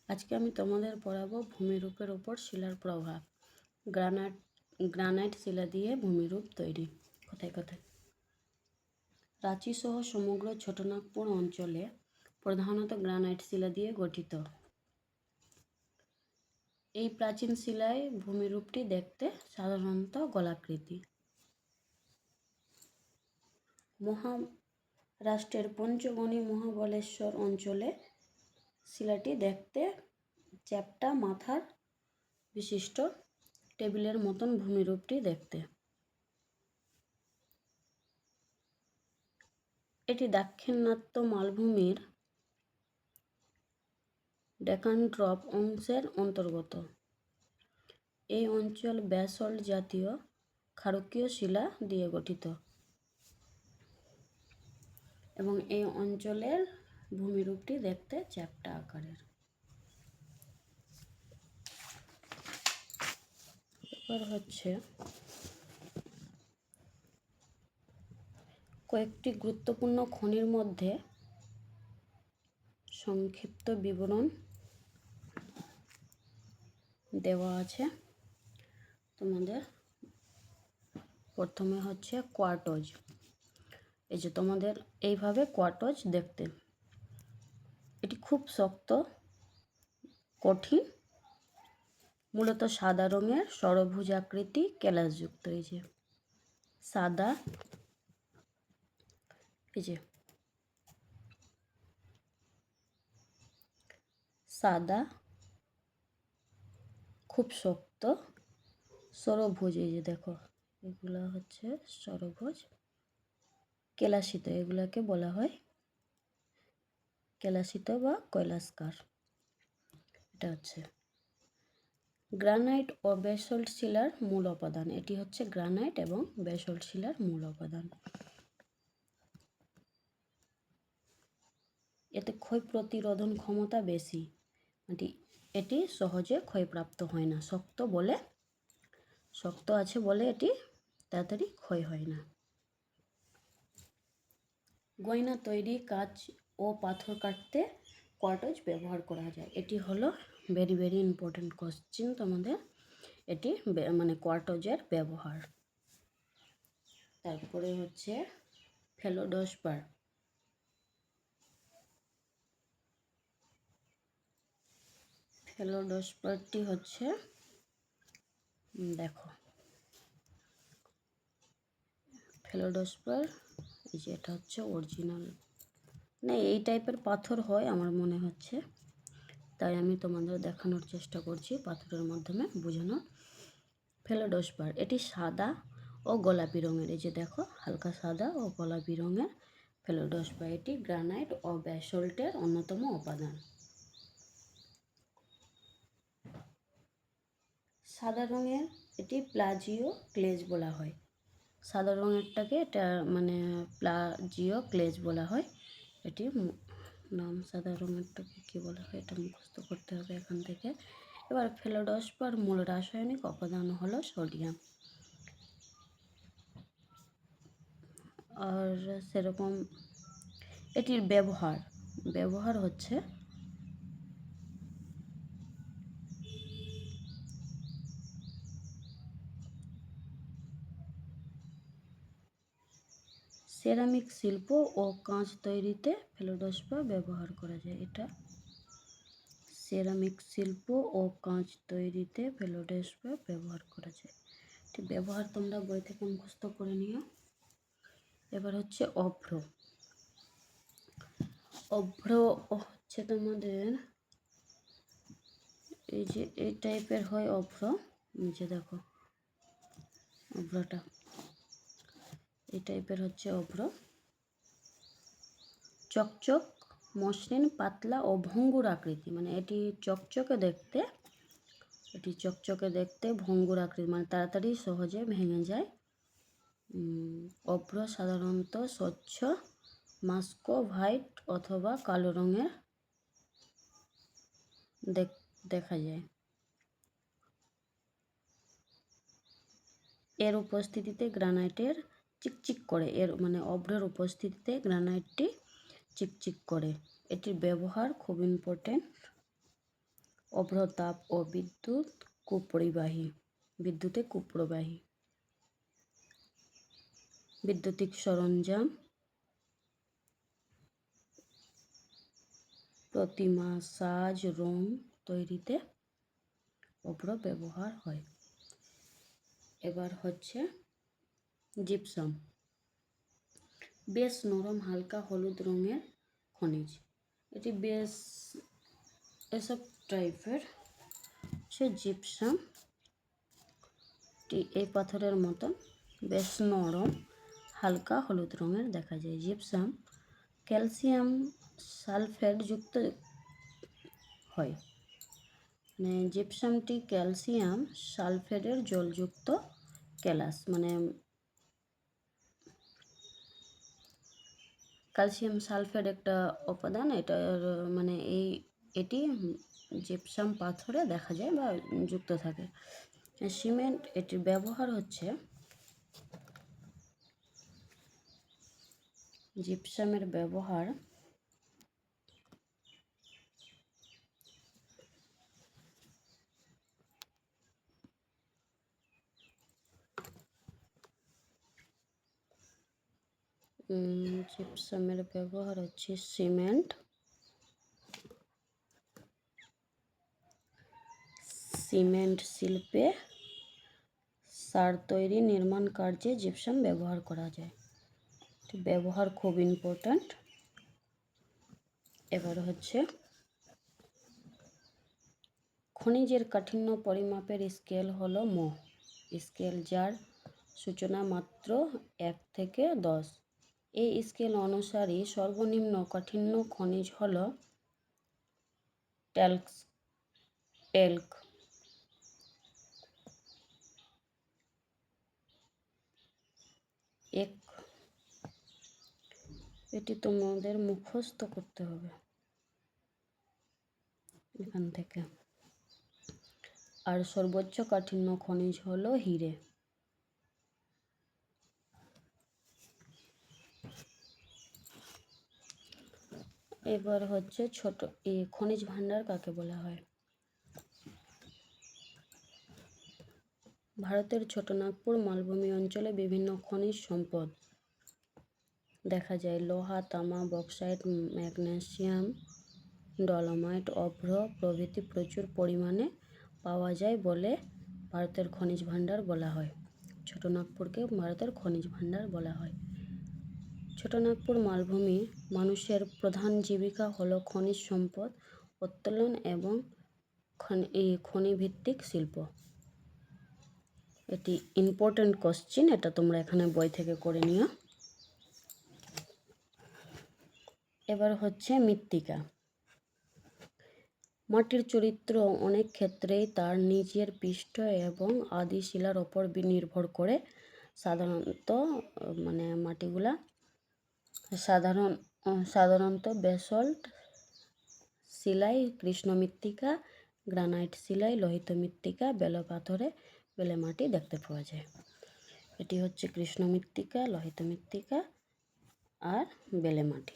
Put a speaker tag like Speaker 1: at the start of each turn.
Speaker 1: আজকে আমি তোমাদের পড়াবো ভূমিরূপের ওপর শিলার প্রভাব। গ্রানাইট শিলা দিয়ে ভূমিরূপ তৈরি। কথায় কথায় রাঁচি সহ সমগ্র ছোটনাগপুর অঞ্চলে প্রধানত গ্রানাইট শিলা দিয়ে গঠিত। এই প্রাচীন শিলায় ভূমিরূপটি দেখতে সাধারণত গোলাকৃতি। মহারাষ্ট্রের পঞ্চগনি মহাবলেশ্বর অঞ্চলে শিলাটি দেখতে চ্যাপ্টা মাথার বিশিষ্ট টেবিলের মতন ভূমিরূপটি দেখতে। এটি দাক্ষিণাত্য মালভূমির ডেকান ড্রপ অংশের অন্তর্গত। এই অঞ্চল ব্যাসল্ট জাতীয় ক্ষারকীয় শিলা দিয়ে গঠিত এবং এই অঞ্চলের ভূমিরূপটি দেখতে চ্যাপ্টা আকারের। এবার হচ্ছে কয়েকটি গুরুত্বপূর্ণ খনির মধ্যে সংক্ষিপ্ত বিবরণ দেওয়া আছে তোমাদের। প্রথমে হচ্ছে কোয়ার্টজ। এই যে তোমাদের এইভাবে কোয়ার্টজ দেখতে, এটি খুব শক্ত, কঠিন, মূলত সাদা রঙের ষড়ভুজাকৃতি কেলাসযুক্ত। এই যে সাদা, এই যে সাদা, খুব শক্ত, ষড়ভুজ। এই যে দেখো, এগুলো হচ্ছে ষড়ভুজ, কেলাসিত, এগুলাকে বলা হয় কেলাসিত বা কৈলাসকার। এটা হচ্ছে গ্রানাইট ও ব্যাসল্ট শিলার মূল উপাদান। এটি হচ্ছে গ্রানাইট এবং ব্যাসল্ট শিলার মূল উপাদান। এতে ক্ষয় প্রতিরোধন ক্ষমতা বেশি, এটি সহজে ক্ষয়প্রাপ্ত হয় না। শক্ত আছে বলে এটি তাড়াতাড়ি ক্ষয় হয় না। গয়না তৈরি, কাঁচ ও পাথর কাটতে কোয়ার্টজ ব্যবহার করা যায়। এটি হলো ভেরি ভেরি ইম্পর্টেন্ট কোশ্চেন তোমাদের, এটি মানে কোয়ার্টজের ব্যবহার। তারপরে হচ্ছে ফেলোডোস্পার। ফেলোডোস্পারটি হচ্ছে, দেখো ফেলোডোস্পার, এই যে এটা হচ্ছে অরিজিনাল, না এই টাইপের পাথর হয় আমার মনে হচ্ছে, তাই আমি তোমাদের দেখানোর চেষ্টা করছি পাথরের মাধ্যমে বোঝানোর। ফেলোডোস্পার এটি সাদা ও গোলাপি রঙের। এই যে দেখো, হালকা সাদা ও গোলাপি রঙের ফেলোডোস্পার। এটি গ্রানাইট ও ব্যাসল্টের অন্যতম উপাদান। সাদা রঙের এটি প্লাজিও ক্লেজ বলা হয়। সাদা রঙেরটাকে এটা মানে প্লাজিও ক্লেজ বলা হয়। এটি নাম, সাদা রঙেরটাকে কী বলা হয় এটা মুখস্থ করতে হবে এখান থেকে। এবার ফেলোডোস্পার মূল রাসায়নিক উপাদান হলো সোডিয়াম। আর সেরকম এটির ব্যবহার হচ্ছে সেরামিক শিল্প ও কাঁচ তৈরিতে ফেলোডোস্পার ব্যবহার করা যায়। এটা সেরামিক শিল্প ও কাঁচ তৈরিতে ফেলোডোস্পার ব্যবহার করা যায়। এটি ব্যবহার তোমরা বই থেকে মুখস্থ করে নিও। এবার হচ্ছে অভ্র। অভ্র হচ্ছে তোমাদের এই যে এই টাইপের হয় অভ্র। নিচে দেখো অভ্রটা এই টাইপের হচ্ছে অভ্র। চকচক, মসৃণ, পাতলা ও ভঙ্গুর আকৃতি, মানে এটি চকচকে দেখতে, ভঙ্গুর আকৃতি, মানে তাড়াতাড়ি সহজে ভেঙে যায়। অভ্র সাধারণত স্বচ্ছ মাস্কোভাইট অথবা কালো রঙের দেখা যায়। এর উপস্থিতিতে গ্রানাইটের চিকচিক করে, এর মানে অভ্রের উপস্থিতিতে গ্রানাইটটি চিকচিক করে। এটির ব্যবহার খুব ইম্পর্টেন্ট। অভ্রতাপ ও বিদ্যুতে কুপ্রবাহী। বৈদ্যুতিক সরঞ্জাম, প্রতিমা, সাজ, রং তৈরিতে অভ্র ব্যবহার হয়। এবার হচ্ছে জিপসাম, বেশ নরম হালকা হলুদ রঙের খনিজ। এটি বেশ এসব টাইপের সে জিপসাম এই পাথরের মতন বেশ নরম হালকা হলুদ রঙের দেখা যায়। জিপসাম ক্যালসিয়াম সালফেট যুক্ত হয়, মানে জিপসামটি ক্যালসিয়াম সালফেটের জলযুক্ত কেলাস, মানে ক্যালসিয়াম সালফেট একটা উপাদান, এটার মানে এটি জিপসাম পাথরে দেখা যায় বা যুক্ত থাকে। সিমেন্ট, এটির ব্যবহার হচ্ছে জিপসামের ব্যবহার হচ্ছে সিমেন্ট শিল্পে সার তৈরি, নির্মাণ কার্যে জিপসাম ব্যবহার করা যায়। ব্যবহার খুব ইম্পর্ট্যান্ট। এবার হচ্ছে খনিজের কাঠিন্য পরিমাপের স্কেল হলো মোহ স্কেল, যার সূচনা মাত্র 1 থেকে 10। এই স্কেল অনুসারে সর্বনিম্ন কাঠিন্য খনিজ হলো টেলক। এটি তোমাদের মুখস্থ করতে হবে এখান থেকে। আর সর্বোচ্চ কাঠিন্য খনিজ হলো হিরে। এবার হচ্ছে খনিজ ভাণ্ডার কাকে বলা হয়। ভারতের ছোটনাগপুর মালভূমি অঞ্চলে বিভিন্ন খনিজ সম্পদ দেখা যায়। লোহা, তামা, বক্সাইট, ম্যাগনেসিয়াম, ডলোমাইট, অভ্র প্রভৃতি প্রচুর পরিমাণে পাওয়া যায় বলে ভারতের খনিজ ভাণ্ডার বলা হয়। ছোটনাগপুরকে ভারতের খনিজ ভাণ্ডার বলা হয়। ছোটনাগপুর মালভূমি মানুষের প্রধান জীবিকা হলো খনিজ সম্পদ উত্তোলন এবং খনিভিত্তিক শিল্প। এটি ইম্পর্টেন্ট কোশ্চিন, এটা তোমরা এখানে বই থেকে করে নিও। এবার হচ্ছে মৃত্তিকা। মাটির চরিত্র অনেক ক্ষেত্রেই তার নিজের পৃষ্ঠ এবং আদি শিলার ওপর নির্ভর করে। মাটিগুলা সাধারণত বেসল্ট শিলায় কৃষ্ণ মৃত্তিকা, গ্রানাইট শিলায় লোহিত মৃত্তিকা, বেলে পাথরে বেলে মাটি দেখতে পাওয়া যায়। এটি হচ্ছে কৃষ্ণ মৃত্তিকা, লোহিত মৃত্তিকা আর বেলে মাটি।